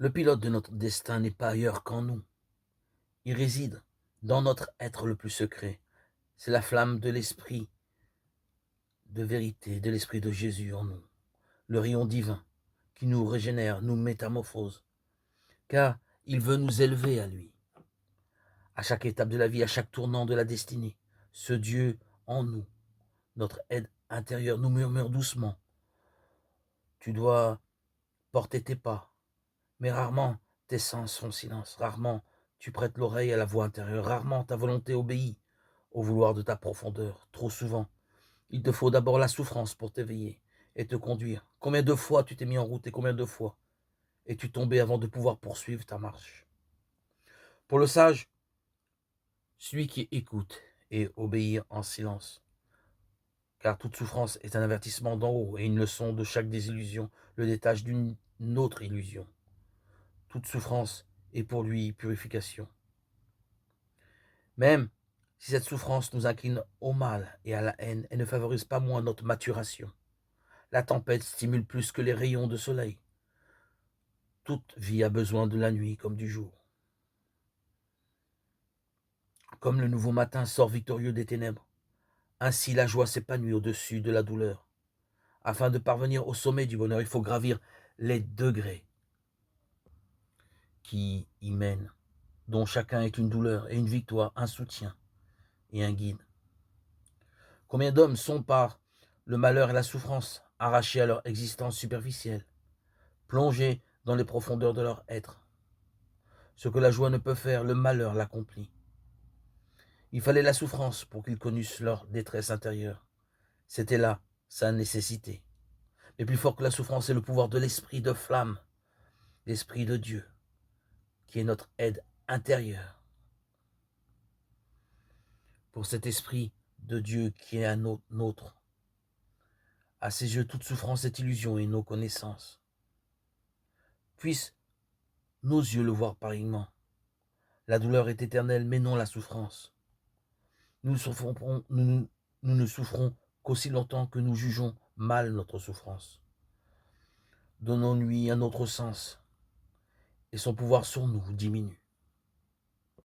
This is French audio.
Le pilote de notre destin n'est pas ailleurs qu'en nous. Il réside dans notre être le plus secret. C'est la flamme de l'esprit de vérité, de l'esprit de Jésus en nous. Le rayon divin qui nous régénère, nous métamorphose. Car il veut nous élever à lui. À chaque étape de la vie, à chaque tournant de la destinée, ce Dieu en nous, notre aide intérieure, nous murmure doucement. Tu dois porter tes pas, mais rarement tes sens font silence. Rarement tu prêtes l'oreille à la voix intérieure. Rarement ta volonté obéit au vouloir de ta profondeur. Trop souvent, il te faut d'abord la souffrance pour t'éveiller et te conduire. Combien de fois tu t'es mis en route et combien de fois es-tu tombé avant de pouvoir poursuivre ta marche? Pour le sage, celui qui écoute et obéit en silence, car toute souffrance est un avertissement d'en haut et une leçon de chaque désillusion le détache d'une autre illusion. Toute souffrance est pour lui purification. Même si cette souffrance nous incline au mal et à la haine, elle ne favorise pas moins notre maturation. La tempête stimule plus que les rayons de soleil. Toute vie a besoin de la nuit comme du jour. Comme le nouveau matin sort victorieux des ténèbres, ainsi la joie s'épanouit au-dessus de la douleur. Afin de parvenir au sommet du bonheur, il faut gravir les degrés qui y mènent, dont chacun est une douleur et une victoire, un soutien et un guide. Combien d'hommes sont par le malheur et la souffrance arrachés à leur existence superficielle, plongés dans les profondeurs de leur être. Ce que la joie ne peut faire, le malheur l'accomplit. Il fallait la souffrance pour qu'ils connussent leur détresse intérieure. C'était là sa nécessité. Mais plus fort que la souffrance, c'est le pouvoir de l'esprit de flamme, l'esprit de Dieu, qui est notre aide intérieure. Pour cet esprit de Dieu qui est un nôtre, à ses yeux, toute souffrance est illusion et nos connaissances. Puissent nos yeux le voir pareillement. La douleur est éternelle, mais non la souffrance. Nous ne souffrons qu'aussi longtemps que nous jugeons mal notre souffrance. Donnons-lui un autre sens, et son pouvoir sur nous diminue.